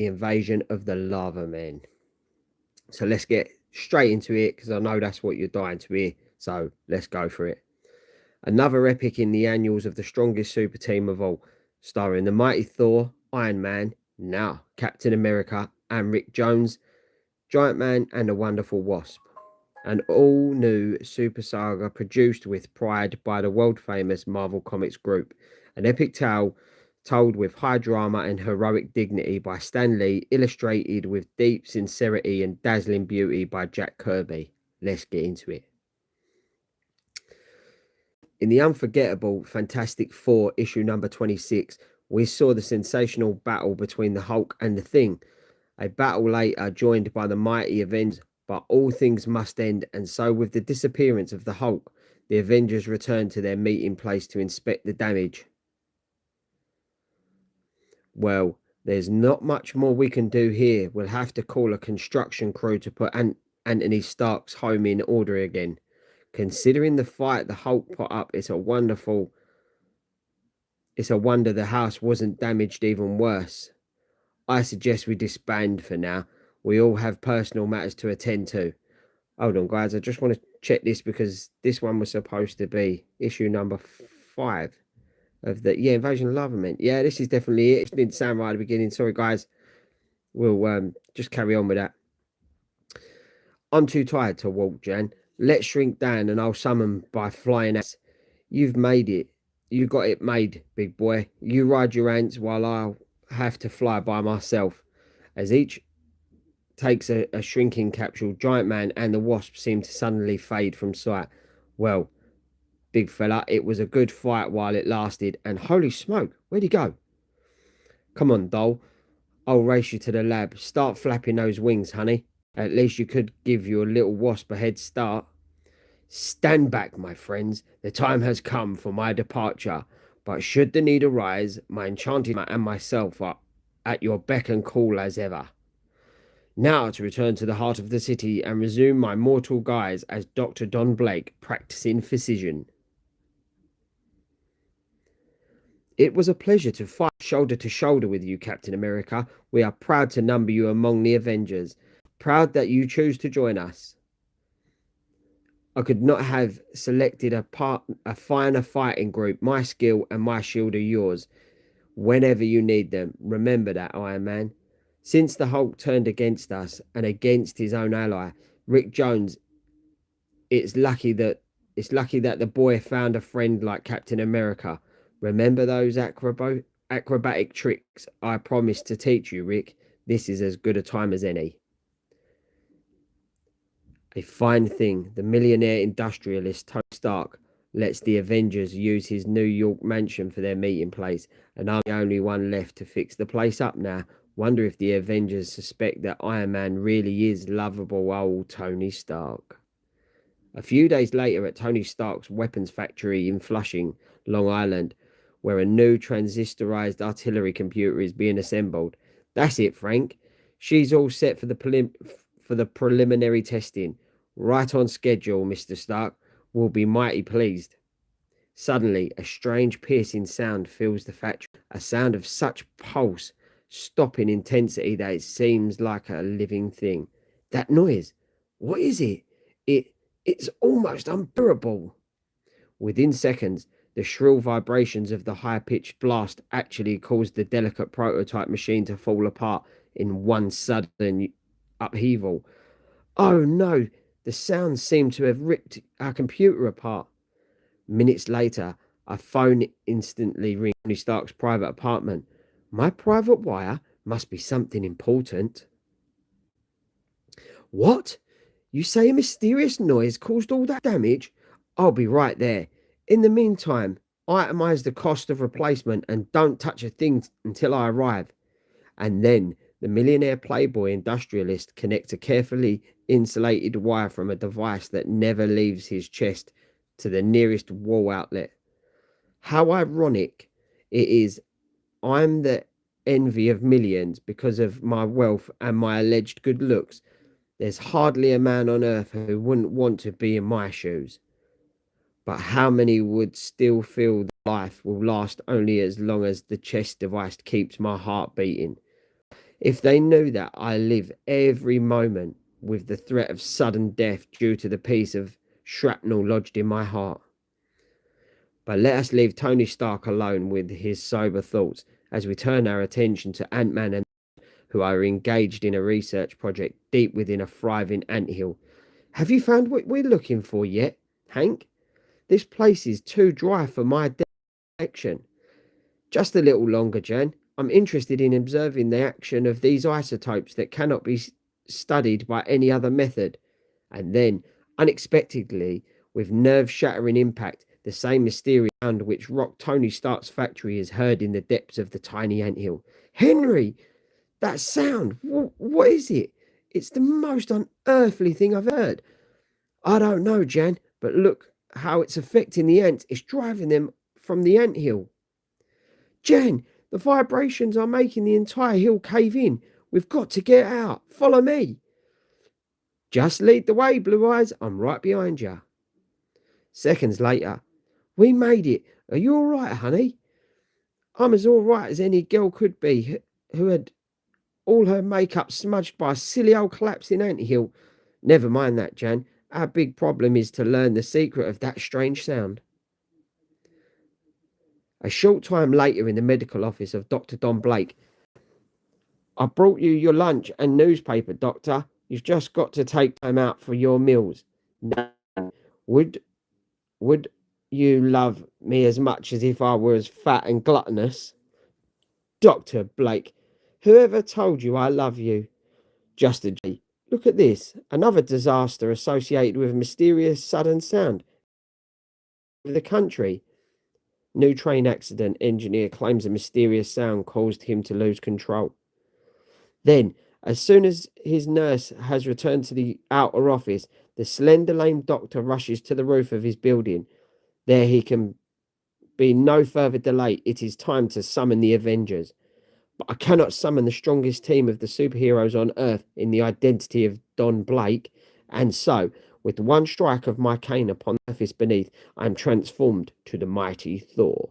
the invasion of the lava men. So let's get straight into it because I know that's what you're dying to hear. So let's go for it. Another epic in the annals of the strongest super team of all, starring the mighty Thor, Iron Man, now Captain America, and Rick Jones, Giant Man, and the Wonderful Wasp. An all new super saga produced with pride by the world famous Marvel Comics group. An epic tale told with high drama and heroic dignity by Stan Lee, illustrated with deep sincerity and dazzling beauty by Jack Kirby. Let's get into it. In the unforgettable Fantastic Four issue number 26, we saw the sensational battle between the Hulk and the Thing. A battle later joined by the mighty Avengers, but all things must end, and so with the disappearance of the Hulk, the Avengers returned to their meeting place to inspect the damage. Well, there's not much more we can do here. We'll have to call a construction crew to put Anthony Stark's home in order again. Considering the fight the Hulk put up, it's a wonder the house wasn't damaged even worse. I suggest we disband for now. We all have personal matters to attend to. Hold on, guys. I just want to check this because this one was supposed to be issue number 5 of the Invasion of Lava Men. Yeah, this is definitely it. It didn't sound right at the beginning. Sorry, guys. We'll just carry on with that. I'm too tired to walk, Jan. Let's shrink down and I'll summon by flying ants. You've made it. You got it made, big boy. You ride your ants while I'll have to fly by myself. As each takes a shrinking capsule, Giant Man and the Wasp seem to suddenly fade from sight. Well, big fella, it was a good fight while it lasted, and holy smoke, where'd he go? Come on, doll. I'll race you to the lab. Start flapping those wings, honey. At least you could give your little wasp a head start. Stand back, my friends. The time has come for my departure. But should the need arise, my enchanted and myself are at your beck and call as ever. Now to return to the heart of the city and resume my mortal guise as Dr. Don Blake, practicing physician. It was a pleasure to fight shoulder to shoulder with you, Captain America. We are proud to number you among the Avengers. Proud that you choose to join us. I could not have selected a finer fighting group. My skill and my shield are yours whenever you need them. Remember that, Iron Man. Since the Hulk turned against us and against his own ally, Rick Jones, it's lucky that the boy found a friend like Captain America. Remember those acrobatic tricks I promised to teach you, Rick? This is as good a time as any. A fine thing, the millionaire industrialist Tony Stark lets the Avengers use his New York mansion for their meeting place, and I'm the only one left to fix the place up now. Wonder if the Avengers suspect that Iron Man really is lovable old Tony Stark. A few days later at Tony Stark's weapons factory in Flushing, Long Island, where a new transistorized artillery computer is being assembled. That's it, Frank. She's all set for the preliminary testing. Right on schedule, Mr. Stark. We'll be mighty pleased. Suddenly, a strange piercing sound fills the factory, a sound of such pulse, stopping intensity that it seems like a living thing. That noise, what is it? It's almost unbearable. Within seconds, the shrill vibrations of the high-pitched blast actually caused the delicate prototype machine to fall apart in one sudden upheaval. Oh no, the sound seemed to have ripped our computer apart. Minutes later, a phone instantly rings Tony Stark's private apartment. My private wire must be something important. What? You say a mysterious noise caused all that damage? I'll be right there. In the meantime, itemize the cost of replacement and don't touch a thing until I arrive. And then the millionaire playboy industrialist connects a carefully insulated wire from a device that never leaves his chest to the nearest wall outlet. How ironic it is. I'm the envy of millions because of my wealth and my alleged good looks. There's hardly a man on earth who wouldn't want to be in my shoes. But how many would still feel that life will last only as long as the chest device keeps my heart beating? If they knew that I live every moment with the threat of sudden death due to the piece of shrapnel lodged in my heart. But let us leave Tony Stark alone with his sober thoughts as we turn our attention to Ant-Man and who are engaged in a research project deep within a thriving anthill. Have you found what we're looking for yet, Hank? This place is too dry for my direction. Just a little longer, Jan. I'm interested in observing the action of these isotopes that cannot be studied by any other method. And then, unexpectedly, with nerve-shattering impact, the same mysterious sound which rocked Tony Stark's factory is heard in the depths of the tiny anthill. Henry! That sound! What is it? It's the most unearthly thing I've heard. I don't know, Jan, but look how it's affecting the ants. It's driving them from the anthill. Jan, the vibrations are making the entire hill cave in. We've got to get out. Follow me. Just lead the way, Blue Eyes. I'm right behind you. Seconds later, we made it. Are you all right, honey? I'm as all right as any girl could be who had all her makeup smudged by a silly old collapsing anthill. Never mind that, Jan. Our big problem is to learn the secret of that strange sound. A short time later in the medical office of Dr. Don Blake. I brought you your lunch and newspaper, Doctor. You've just got to take time out for your meals. Now, would you love me as much as if I were as fat and gluttonous? Dr. Blake, whoever told you I love you? Just a G. Look at this. Another disaster associated with a mysterious sudden sound. The country. New train accident. Engineer claims a mysterious sound caused him to lose control. Then, as soon as his nurse has returned to the outer office, the slender lame doctor rushes to the roof of his building. There he can be no further delay. It is time to summon the Avengers. But I cannot summon the strongest team of the superheroes on Earth in the identity of Don Blake. And so, with one strike of my cane upon the surface beneath, I am transformed to the mighty Thor.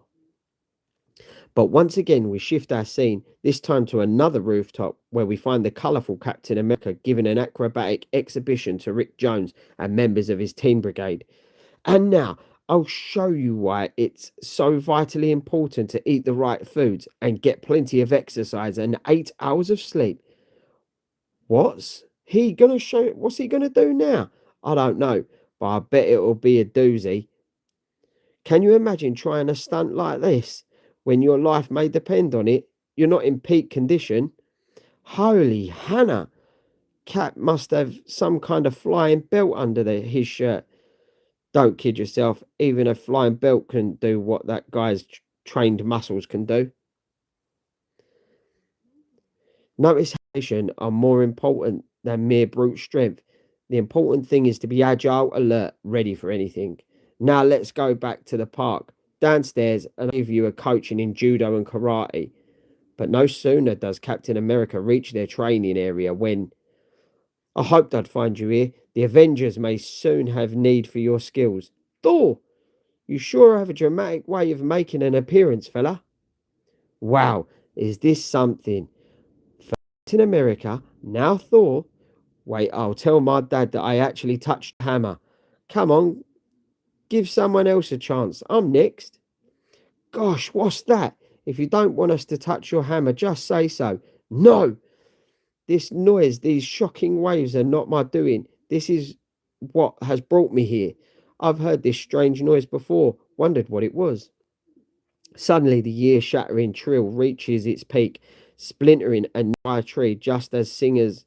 But once again, we shift our scene, this time to another rooftop, where we find the colourful Captain America giving an acrobatic exhibition to Rick Jones and members of his teen brigade. And now, I'll show you why it's so vitally important to eat the right foods and get plenty of exercise and 8 hours of sleep. What's he gonna do now? I don't know, but I bet it'll be a doozy. Can you imagine trying a stunt like this when your life may depend on it? You're not in peak condition. Holy Hannah! Cap must have some kind of flying belt under his shirt. Don't kid yourself, even a flying belt couldn't do what that guy's trained muscles can do. Notice how are more important than mere brute strength. The important thing is to be agile, alert, ready for anything. Now let's go back to the park. Downstairs, and I'll give you a coaching in judo and karate. But no sooner does Captain America reach their training area when... I hoped I'd find you here. The Avengers may soon have need for your skills. Thor, you sure have a dramatic way of making an appearance, fella. Wow, is this something? Captain America, now Thor. Wait, I'll tell my dad that I actually touched the hammer. Come on, give someone else a chance. I'm next. Gosh, what's that? If you don't want us to touch your hammer, just say so. No! This noise, these shocking waves are not my doing. This is what has brought me here. I've heard this strange noise before, wondered what it was. Suddenly the ear-shattering trill reaches its peak, splintering a nearby tree just as singer's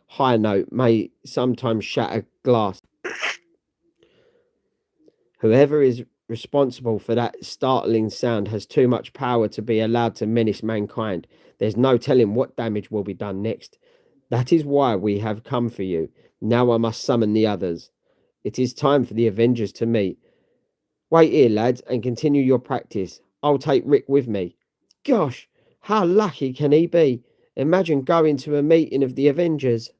high note may sometimes shatter glass. Whoever is responsible for that startling sound has too much power to be allowed to menace mankind. There's no telling what damage will be done next. That is why we have come for you. Now I must summon the others. It is time for the Avengers to meet. Wait here, lads, and continue your practice. I'll take Rick with me. Gosh, how lucky can he be? Imagine going to a meeting of the Avengers.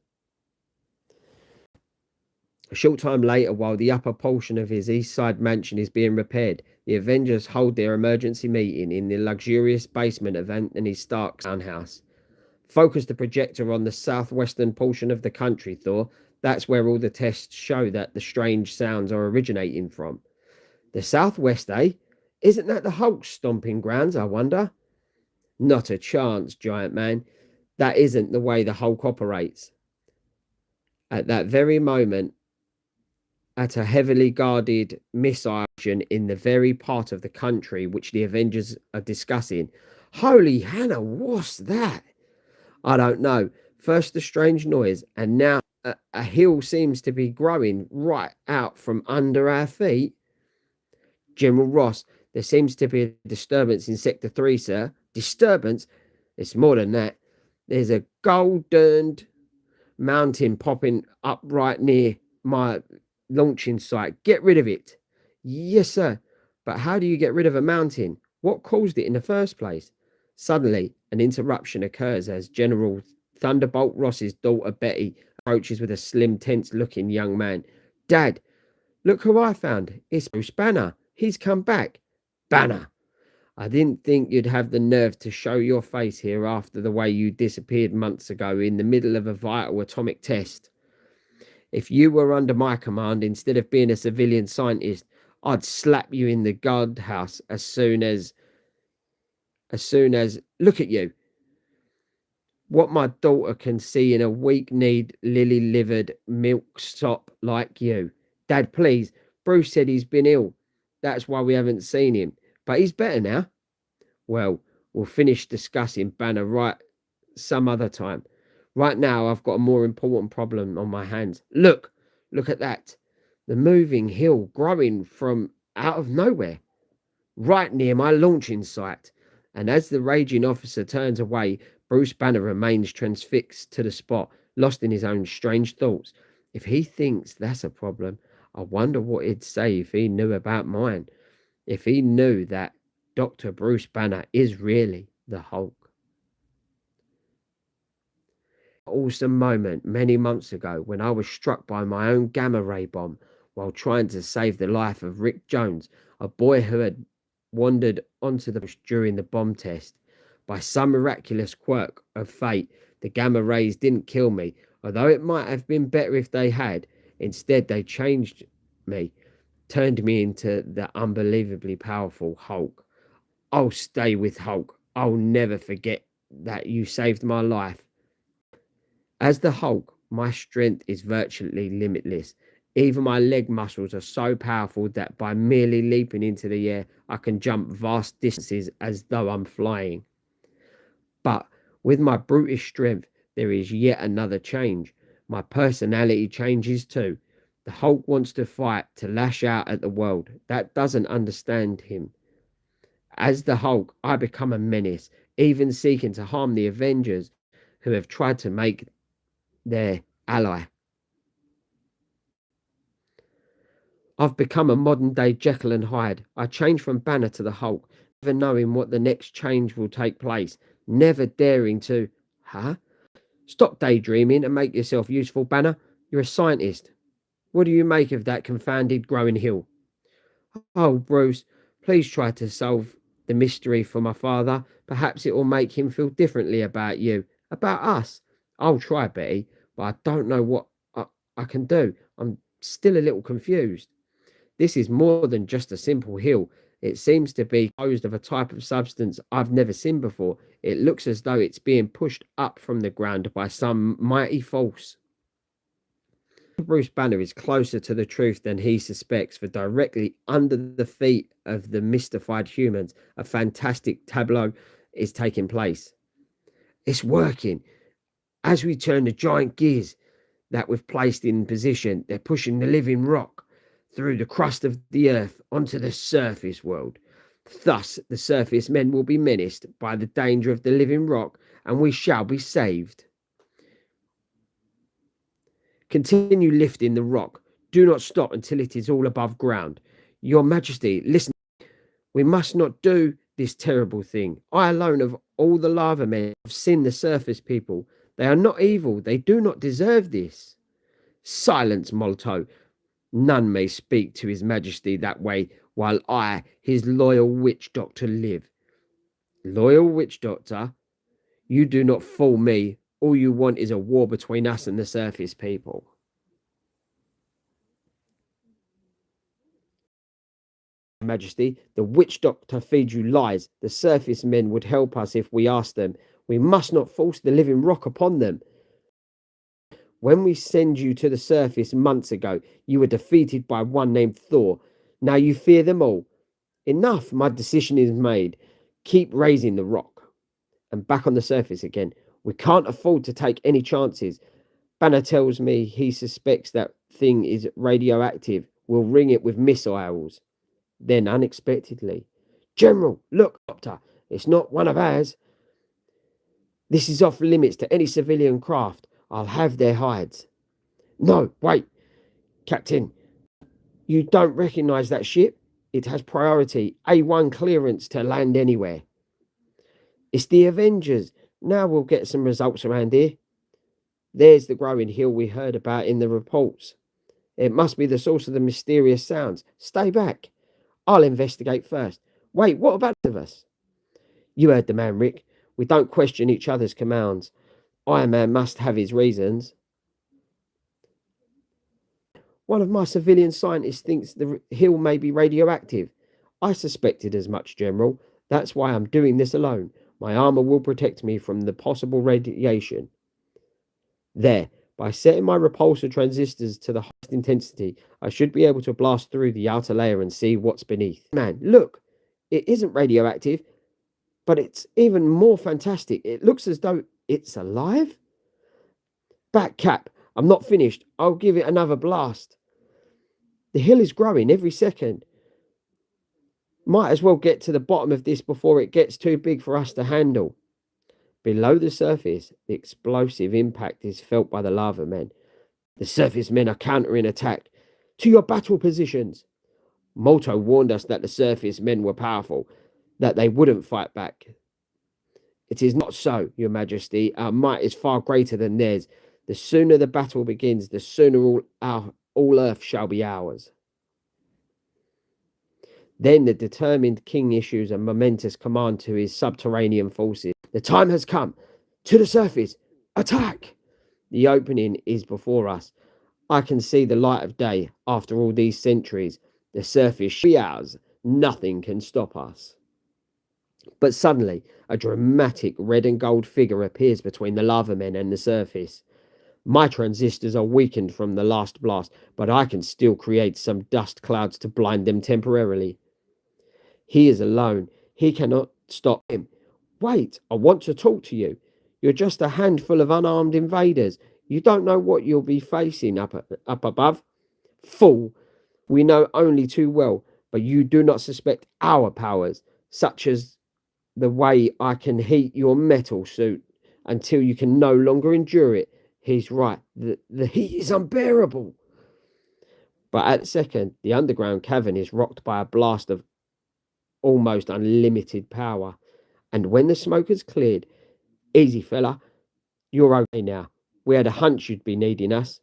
A short time later, while the upper portion of his East Side mansion is being repaired, the Avengers hold their emergency meeting in the luxurious basement of Anthony Stark's townhouse. Focus the projector on the southwestern portion of the country, Thor. That's where all the tests show that the strange sounds are originating from. The southwest, eh? Isn't that the Hulk's stomping grounds, I wonder? Not a chance, giant man. That isn't the way the Hulk operates. At that very moment, at a heavily guarded missile in the very part of the country which the Avengers are discussing. Holy Hannah, what's that? I don't know. First the strange noise, and now a hill seems to be growing right out from under our feet. General Ross, there seems to be a disturbance in Sector 3, sir. Disturbance? It's more than that. There's a golden mountain popping up right near my launching site. Get rid of it. Yes, sir. But how do you get rid of a mountain? What caused it in the first place? Suddenly, an interruption occurs as General Thunderbolt Ross's daughter Betty approaches with a slim, tense-looking young man. Dad, look who I found. It's Bruce Banner. He's come back. Banner. I didn't think you'd have the nerve to show your face here after the way you disappeared months ago in the middle of a vital atomic test. If you were under my command instead of being a civilian scientist, I'd slap you in the guardhouse as soon as look at you. What my daughter can see in a weak-kneed, lily-livered milksop like you. Dad, please. Bruce said he's been ill. That's why we haven't seen him. But he's better now. Well, we'll finish discussing Banner some other time. Right now, I've got a more important problem on my hands. Look at that. The moving hill growing from out of nowhere, right near my launching site. And as the raging officer turns away, Bruce Banner remains transfixed to the spot, lost in his own strange thoughts. If he thinks that's a problem, I wonder what he'd say if he knew about mine. If he knew that Dr. Bruce Banner is really the Hulk. Awesome moment many months ago when I was struck by my own gamma ray bomb while trying to save the life of Rick Jones, a boy who had wandered onto the bush during the bomb test. By some miraculous quirk of fate, the gamma rays didn't kill me, although it might have been better if they had. Instead, they changed me, turned me into the unbelievably powerful Hulk. I'll stay with Hulk. I'll never forget that you saved my life. As the Hulk, my strength is virtually limitless. Even my leg muscles are so powerful that by merely leaping into the air, I can jump vast distances as though I'm flying. But with my brutish strength, there is yet another change. My personality changes too. The Hulk wants to fight, to lash out at the world. That doesn't understand him. As the Hulk, I become a menace, even seeking to harm the Avengers who have tried to make their ally. I've become a modern day Jekyll and Hyde. I change from Banner to the Hulk, never knowing what the next change will take place, never daring to, Stop daydreaming and make yourself useful, Banner. You're a scientist. What do you make of that confounded growing hill? Oh, Bruce, please try to solve the mystery for my father. Perhaps it will make him feel differently about you, about us. I'll try, Betty, but I don't know what I can do. I'm still a little confused. This is more than just a simple hill. It seems to be composed of a type of substance I've never seen before. It looks as though it's being pushed up from the ground by some mighty force. Bruce Banner is closer to the truth than he suspects, for directly under the feet of the mystified humans, a fantastic tableau is taking place. It's working. As we turn the giant gears that we've placed in position, they're pushing the living rock through the crust of the earth onto the surface world. Thus, the surface men will be menaced by the danger of the living rock, and we shall be saved. Continue lifting the rock. Do not stop until it is all above ground. Your Majesty, listen. We must not do this terrible thing. I alone of all the lava men have sinned the surface people. They are not evil. They do not deserve this. Silence, Molto. None may speak to his Majesty that way while I, his loyal witch doctor, live. Loyal witch doctor? You do not fool me. All you want is a war between us and the surface people. Majesty, the witch doctor feeds you lies. The surface men would help us if we asked them. We must not force the living rock upon them. When we send you to the surface months ago, you were defeated by one named Thor. Now you fear them all. Enough, my decision is made. Keep raising the rock. And back on the surface again. We can't afford to take any chances. Banner tells me he suspects that thing is radioactive. We'll ring it with missiles. Then, unexpectedly, General, look, Doctor, it's not one of ours. This is off limits to any civilian craft. I'll have their hides. No, wait, Captain, you don't recognize that ship? It has priority, A1 clearance to land anywhere. It's the Avengers. Now we'll get some results around here. There's the growing hill we heard about in the reports. It must be the source of the mysterious sounds. Stay back. I'll investigate first. Wait, what about the us? You heard the man, Rick. We don't question each other's commands. Iron Man must have his reasons. One of my civilian scientists thinks the hill may be radioactive. I suspected as much, General. That's why I'm doing this alone. My armor will protect me from the possible radiation. There, by setting my repulsor transistors to the highest intensity, I should be able to blast through the outer layer and see what's beneath. Man, look! It isn't radioactive, but it's even more fantastic. It looks as though it's alive. Back, Cap. I'm not finished. I'll give it another blast. The hill is growing every second. Might as well get to the bottom of this before it gets too big for us to handle. Below the surface, the explosive impact is felt by the lava men. The surface men are countering attack. To your battle positions. Molto warned us that the surface men were powerful, that they wouldn't fight back. It is not so, Your Majesty. Our might is far greater than theirs. The sooner the battle begins, the sooner all Earth shall be ours. Then the determined king issues a momentous command to his subterranean forces. The time has come. To the surface. Attack! The opening is before us. I can see the light of day after all these centuries. The surface shall be ours. Nothing can stop us. But suddenly, a dramatic red and gold figure appears between the lava men and the surface. My transistors are weakened from the last blast, but I can still create some dust clouds to blind them temporarily. He is alone. He cannot stop him. Wait, I want to talk to you. You're just a handful of unarmed invaders. You don't know what you'll be facing up above. Fool, we know only too well, but you do not suspect our powers, such as the way I can heat your metal suit until you can no longer endure it. He's right. The heat is unbearable. But at the second, the underground cavern is rocked by a blast of almost unlimited power. And when the smoke has cleared, easy fella, you're okay now. We had a hunch you'd be needing us.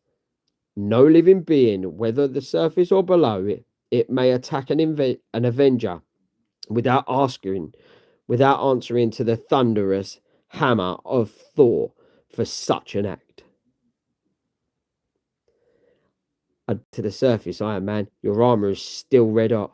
No living being, whether the surface or below it may attack an Avenger without answering to the thunderous hammer of Thor for such an act. To the surface, Iron Man, your armor is still red hot.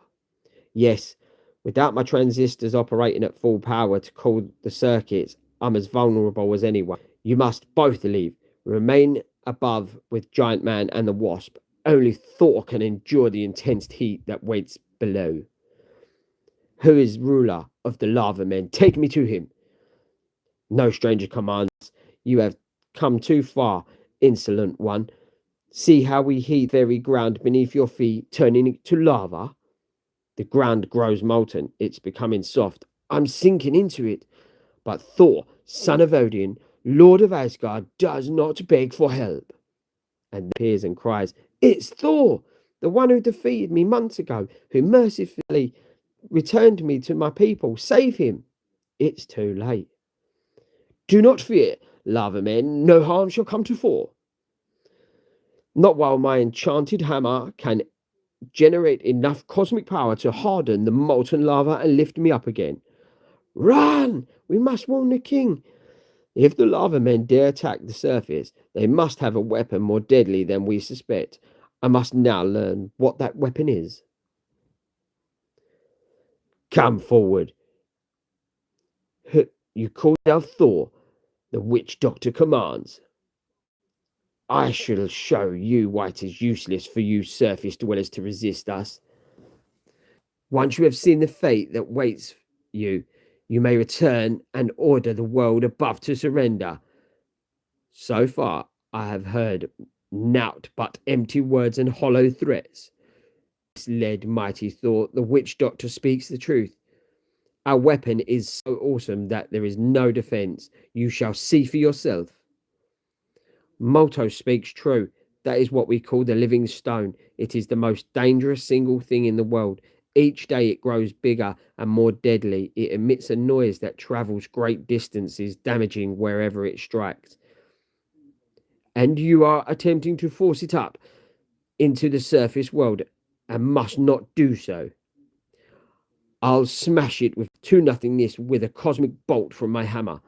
Yes, without my transistors operating at full power to cool the circuits, I'm as vulnerable as anyone. You must both leave. Remain above with Giant Man and the Wasp. Only Thor can endure the intense heat that waits below. Who is ruler of the lava men? Take me to him. No stranger commands. You have come too far, insolent one. See how we heat the very ground beneath your feet, turning it to lava? The ground grows molten. It's becoming soft. I'm sinking into it. But Thor, son of Odin, Lord of Asgard, does not beg for help. And appears and cries, It's Thor, the one who defeated me months ago, who mercifully returned me to my people. Save him. It's too late. Do not fear, lava men. No harm shall come to Thor. Not while my enchanted hammer can generate enough cosmic power to harden the molten lava and lift me up again. Run! We must warn the king. If the lava men dare attack the surface, they must have a weapon more deadly than we suspect. I must now learn what that weapon is. Come forward. You call yourself Thor, the witch doctor commands. I shall show you why it is useless for you surface dwellers to resist us. Once you have seen the fate that waits you, you may return and order the world above to surrender. So far, I have heard naught but empty words and hollow threats. Misled mighty Thor, the witch doctor speaks the truth. Our weapon is so awesome that there is no defense. You shall see for yourself. Molto speaks true. That is what we call the living stone. It is the most dangerous single thing in the world. Each day it grows bigger and more deadly. It emits a noise that travels great distances, damaging wherever it strikes. And you are attempting to force it up into the surface world and must not do so. I'll smash it with 2-0 with a cosmic bolt from my hammer.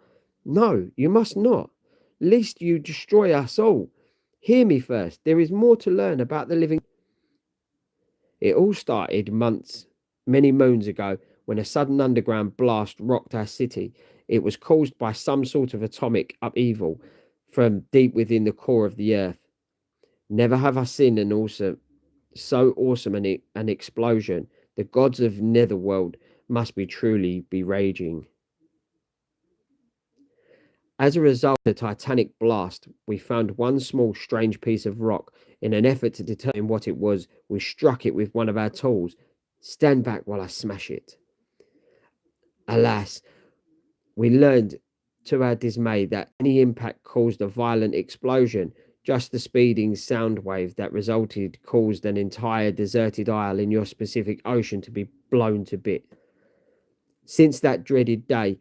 No, you must not, lest you destroy us all. Hear me first. There is more to learn about the living. It all started many moons ago, when a sudden underground blast rocked our city. It was caused by some sort of atomic upheaval from deep within the core of the earth. Never have I seen so awesome an explosion. The gods of Netherworld must be truly be raging. As a result of the titanic blast, we found one small strange piece of rock. In an effort to determine what it was, we struck it with one of our tools. Stand back while I smash it. Alas, we learned to our dismay that any impact caused a violent explosion. Just the speeding sound wave that resulted caused an entire deserted isle in your specific ocean to be blown to bits. Since that dreaded day,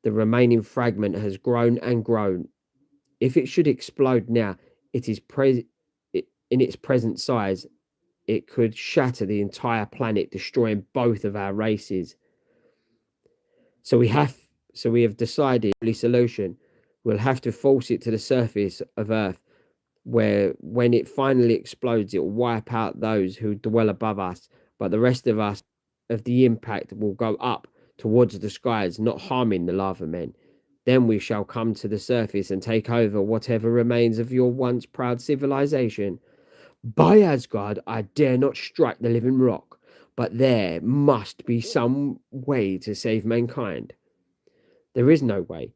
the remaining fragment has grown and grown. If it should explode now, it is in its present size, it could shatter the entire planet, destroying both of our races. So we have decided the solution. We'll have to force it to the surface of Earth, where when it finally explodes, it will wipe out those who dwell above us, but the rest of us of the impact will go up towards the skies, not harming the lava men. Then we shall come to the surface and take over whatever remains of your once proud civilization. By Asgard, I dare not strike the living rock, but there must be some way to save mankind. There is no way.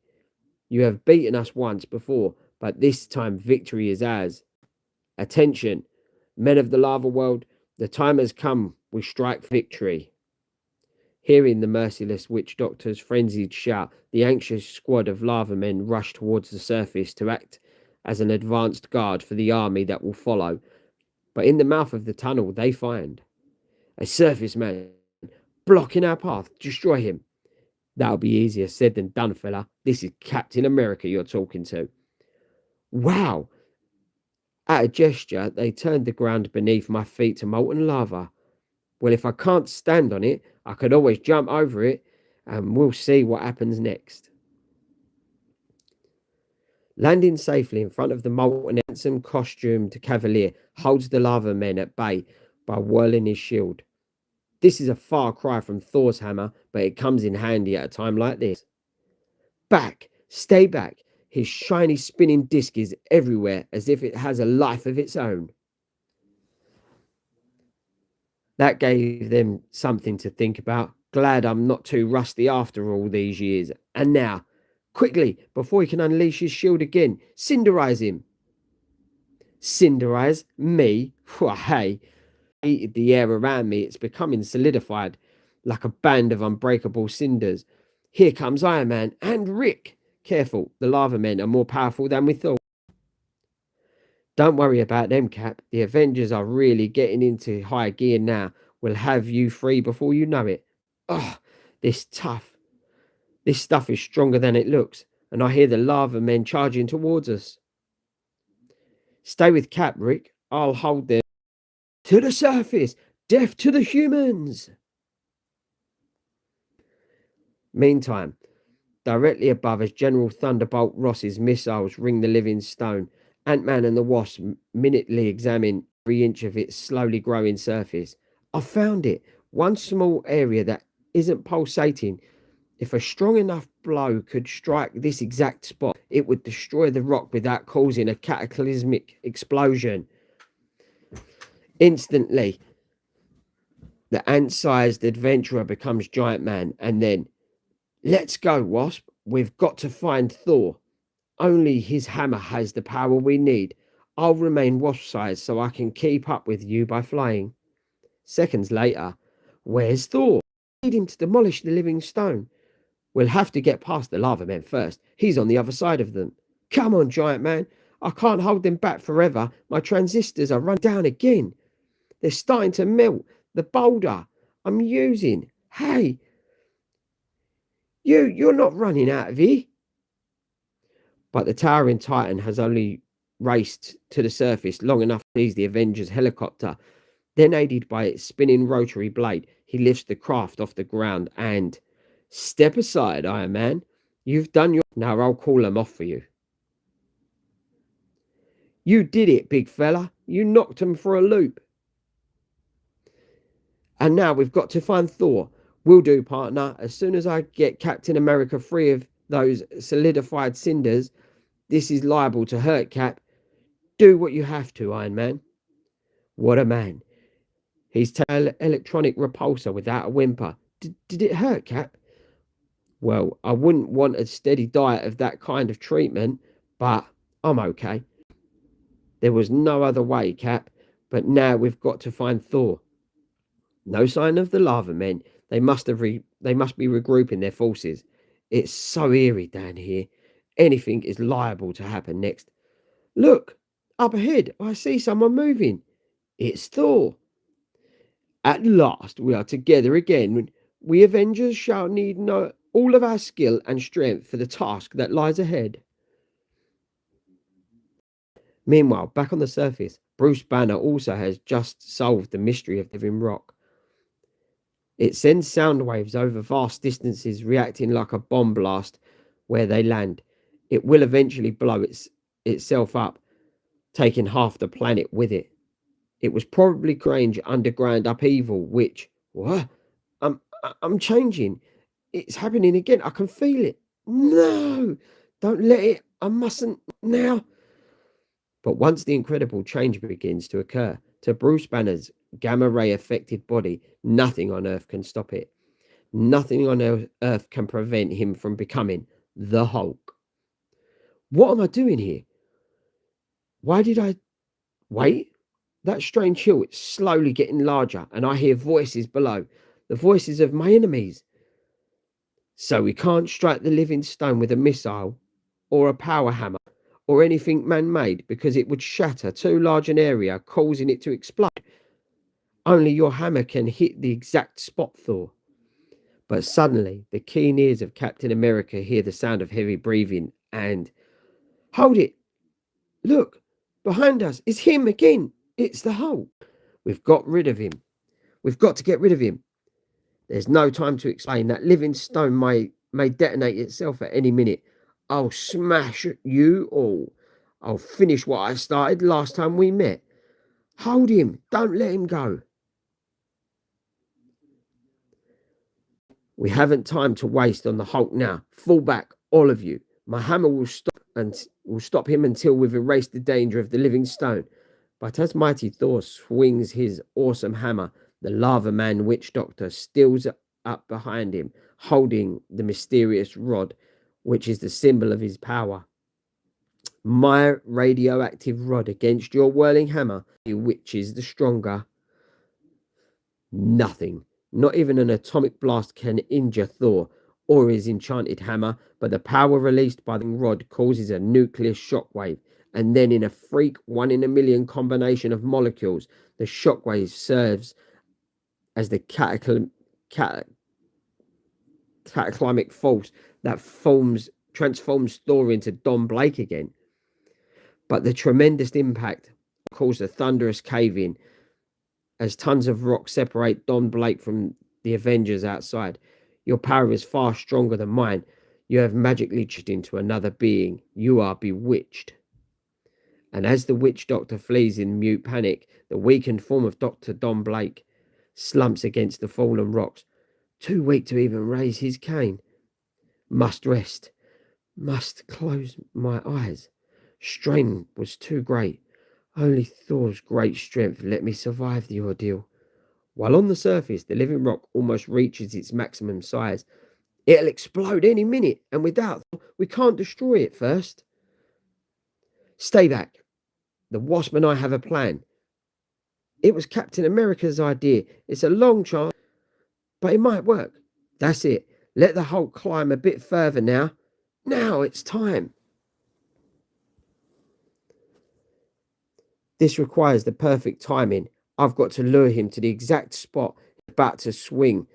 You have beaten us once before, but this time victory is ours. Attention, men of the lava world, the time has come. We strike victory. Hearing the merciless witch doctor's frenzied shout, the anxious squad of lava men rush towards the surface to act as an advanced guard for the army that will follow. But in the mouth of the tunnel, they find a surface man blocking our path. Destroy him. That'll be easier said than done, fella. This is Captain America you're talking to. Wow! At a gesture, they turned the ground beneath my feet to molten lava. Well, if I can't stand on it, I could always jump over it, and we'll see what happens next. Landing safely in front of the molten, handsome costumed cavalier holds the lava men at bay by whirling his shield. This is a far cry from Thor's hammer, but it comes in handy at a time like this. Back! Stay back! His shiny spinning disc is everywhere, as if it has a life of its own. That gave them something to think about. Glad I'm not too rusty after all these years. And now, quickly, before he can unleash his shield again, cinderize him. Cinderize? Me? Why, hey, heated the air around me. It's becoming solidified like a band of unbreakable cinders. Here comes Iron Man and Rick. Careful, the lava men are more powerful than we thought. Don't worry about them, Cap. The Avengers are really getting into high gear now. We'll have you free before you know it. Oh, this stuff is stronger than it looks, and I hear the lava men charging towards us. Stay with Cap, Rick. I'll hold them. To the surface! Death to the humans! Meantime, Directly above, as General Thunderbolt Ross's missiles ring the living stone, Ant-Man and the Wasp minutely examine every inch of its slowly growing surface. I found it. One small area that isn't pulsating. If a strong enough blow could strike this exact spot, it would destroy the rock without causing a cataclysmic explosion. Instantly, the ant-sized adventurer becomes Giant Man, and then, let's go, Wasp. We've got to find Thor. Only his hammer has the power we need. I'll remain wasp-sized so I can keep up with you by flying. Seconds later, where's Thor? I need him to demolish the living stone. We'll have to get past the lava men first. He's on the other side of them. Come on, Giant Man. I can't hold them back forever. My transistors are run down again. They're starting to melt. The boulder I'm using. Hey, you're not running out of here. But the towering Titan has only raced to the surface long enough to seize the Avengers helicopter. Then, aided by its spinning rotary blade, he lifts the craft off the ground and... Step aside, Iron Man. You've done your... Now I'll call them off for you. You did it, big fella. You knocked them for a loop. And now we've got to find Thor. Will do, partner. As soon as I get Captain America free of those solidified cinders, this is liable to hurt, Cap. Do what you have to, Iron Man. What a man. He's taken electronic repulsor without a whimper. Did it hurt, Cap? Well, I wouldn't want a steady diet of that kind of treatment, but I'm okay. There was no other way, Cap, but now we've got to find Thor. No sign of the lava men. They must be regrouping their forces. It's so eerie down here. Anything is liable to happen next. Look, up ahead, I see someone moving. It's Thor. At last we are together again. We Avengers shall need all of our skill and strength for the task that lies ahead. Meanwhile, back on the surface, Bruce Banner also has just solved the mystery of the living rock. It sends sound waves over vast distances, reacting like a bomb blast where they land. It will eventually blow itself up, taking half the planet with it. It was probably strange underground upheaval, which... What? I'm changing. It's happening again. I can feel it. No! Don't let it. I mustn't now. But once the incredible change begins to occur, to Bruce Banner's gamma-ray affected body, nothing on Earth can stop it. Nothing on Earth can prevent him from becoming the Hulk. What am I doing here? Why did I... Wait. That strange hill, it's slowly getting larger, and I hear voices below. The voices of my enemies. So we can't strike the living stone with a missile, or a power hammer, or anything man-made, because it would shatter too large an area, causing it to explode. Only your hammer can hit the exact spot, Thor. But suddenly, the keen ears of Captain America hear the sound of heavy breathing, and... Hold it! Look! Behind us! It's him again! It's the Hulk! We've got rid of him. We've got to get rid of him. There's no time to explain. That living stone may detonate itself at any minute. I'll smash you all. I'll finish what I started last time we met. Hold him. Don't let him go. We haven't time to waste on the Hulk now. Fall back, all of you. My hammer will stop him until we've erased the danger of the living stone. But as mighty Thor swings his awesome hammer, the lava man witch doctor steals up behind him, holding the mysterious rod, which is the symbol of his power. My radioactive rod against your whirling hammer, which is the stronger. Nothing, not even an atomic blast, can injure Thor or his enchanted hammer, but the power released by the rod causes a nuclear shockwave, and then in a freak 1 in a million combination of molecules, the shockwave serves as the cataclysmic force that transforms Thor into Don Blake again. But the tremendous impact caused a thunderous cave-in as tons of rock separate Don Blake from the Avengers outside. Your power is far stronger than mine. You have magically changed into another being. You are bewitched. And as the witch doctor flees in mute panic, the weakened form of Dr. Don Blake slumps against the fallen rocks, too weak to even raise his cane. Must rest. Must close my eyes. Strain was too great. Only Thor's great strength let me survive the ordeal. While on the surface, the living rock almost reaches its maximum size. It'll explode any minute, and without Thor, we can't destroy it first. Stay back. The Wasp and I have a plan. It was Captain America's idea. It's a long chance, but it might work. That's it. Let the Hulk climb a bit further now. Now it's time. This requires the perfect timing. I've got to lure him to the exact spot he's about to swing.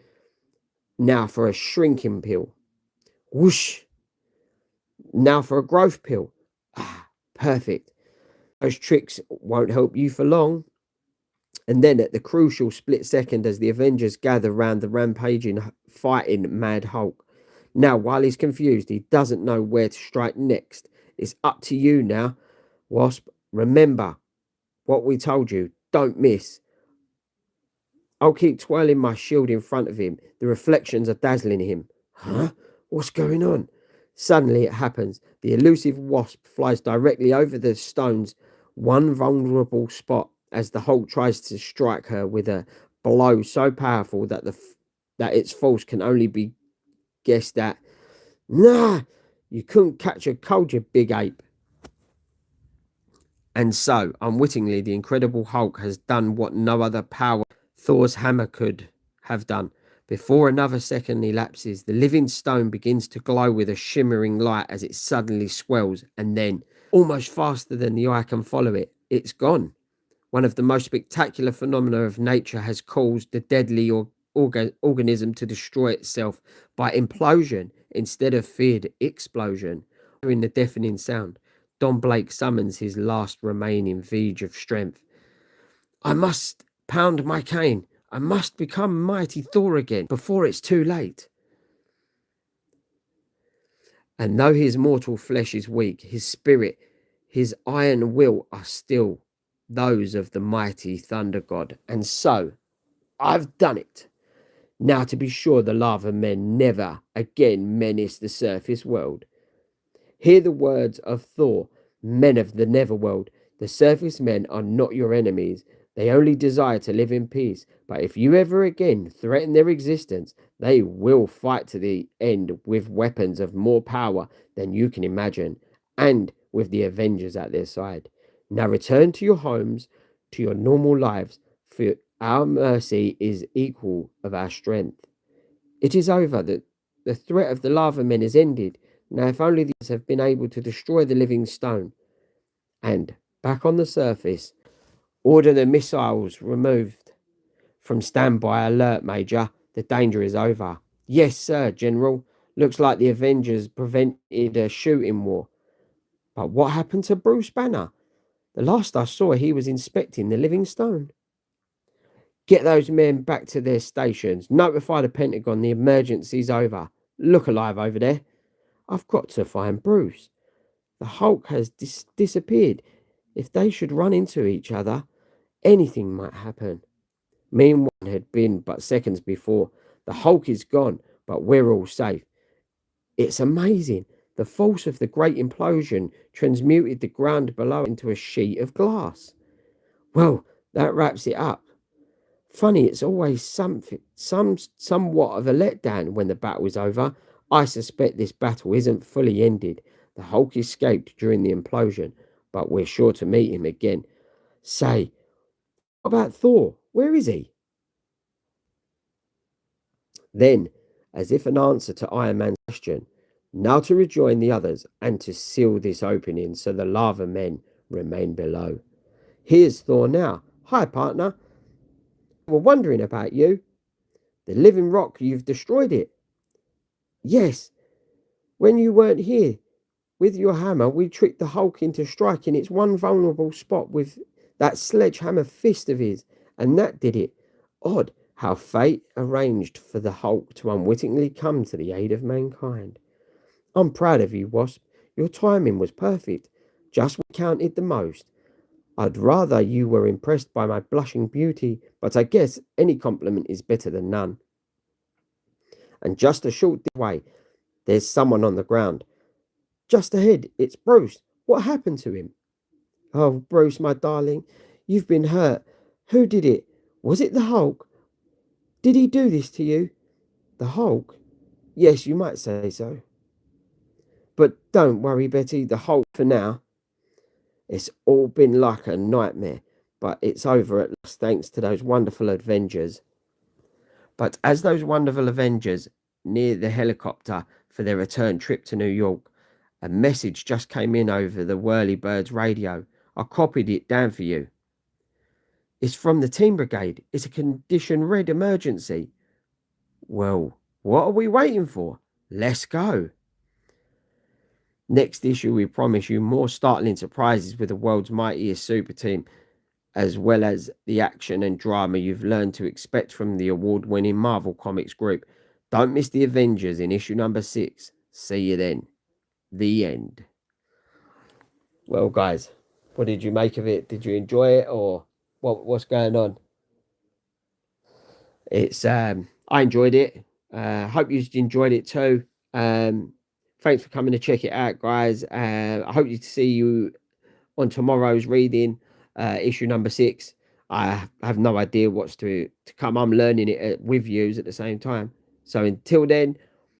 Now for a shrinking pill. Whoosh. Now for a growth pill. Ah, perfect. Those tricks won't help you for long. And then at the crucial split second, as the Avengers gather round the rampaging, fighting Mad Hulk. Now, while he's confused, he doesn't know where to strike next. It's up to you now, Wasp. Remember what we told you. Don't miss. I'll keep twirling my shield in front of him. The reflections are dazzling him. Huh? What's going on? Suddenly it happens. The elusive Wasp flies directly over the stone's one vulnerable spot as the Hulk tries to strike her with a blow so powerful that its force can only be guessed at. Nah, you couldn't catch a cold, you big ape. And so, unwittingly, the Incredible Hulk has done what no other power Thor's hammer could have done. Before another second elapses, the living stone begins to glow with a shimmering light as it suddenly swells, and then, almost faster than the eye can follow it, it's gone. One of the most spectacular phenomena of nature has caused the deadly organism to destroy itself by implosion instead of feared explosion. Hearing the deafening sound, Don Blake summons his last remaining vestige of strength. I must pound my cane. I must become mighty Thor again before it's too late. And though his mortal flesh is weak, his spirit, his iron will are still those of the mighty thunder god. And so, I've done it. Now to be sure the lava men never again menace the surface world. Hear the words of Thor, men of the netherworld. The surface men are not your enemies. They only desire to live in peace. But if you ever again threaten their existence, they will fight to the end with weapons of more power than you can imagine, and with the Avengers at their side. Now return to your homes, to your normal lives, for our mercy is equal of our strength. It is over. The threat of the lava men is ended. Now if only these have been able to destroy the living stone. And back on the surface, order the missiles removed from standby alert, Major. The danger is over. Yes, sir, General. Looks like the Avengers prevented a shooting war. But what happened to Bruce Banner? The last I saw, he was inspecting the living stone. Get those men back to their stations. Notify the Pentagon the emergency's over. Look alive over there. I've got to find Bruce. The Hulk has disappeared. If they should run into each other, anything might happen. Meanwhile, it had been but seconds before. The Hulk is gone, but we're all safe. It's amazing. The force of the great implosion transmuted the ground below into a sheet of glass. Well, that wraps it up. Funny, it's always somewhat of a letdown when the battle is over. I suspect this battle isn't fully ended. The Hulk escaped during the implosion, but we're sure to meet him again. Say, what about Thor? Where is he? Then, as if an answer to Iron Man's question, now to rejoin the others and to seal this opening so the lava men remain below. Here's Thor now. Hi, partner. We're wondering about you. The living rock, you've destroyed it. Yes. When you weren't here, with your hammer, we tricked the Hulk into striking its one vulnerable spot with that sledgehammer fist of his, and that did it. Odd how fate arranged for the Hulk to unwittingly come to the aid of mankind. I'm proud of you, Wasp. Your timing was perfect. Just what counted the most. I'd rather you were impressed by my blushing beauty, but I guess any compliment is better than none. And just a short way, there's someone on the ground. Just ahead, it's Bruce. What happened to him? Oh, Bruce, my darling, you've been hurt. Who did it? Was it the Hulk? Did he do this to you? The Hulk? Yes, you might say so. But don't worry, Betty, the Hulk for now. It's all been like a nightmare, but it's over at last thanks to those wonderful Avengers. But as those wonderful Avengers near the helicopter for their return trip to New York, a message just came in over the Whirlybird's radio. I copied it down for you. It's from the Team Brigade. It's a condition red emergency. Well, what are we waiting for? Let's go. Next issue, we promise you more startling surprises with the world's mightiest super team, as well as the action and drama you've learned to expect from the award-winning Marvel Comics group. Don't miss the Avengers in issue number 6. See you then. The end. Well, guys, what did you make of it? Did you enjoy it, or what's going on? It's I enjoyed it. Hope you enjoyed it too. Thanks for coming to check it out, guys. I hope to see you on tomorrow's reading, issue number 6. I have no idea what's to come. I'm learning it with yous at the same time. So until then,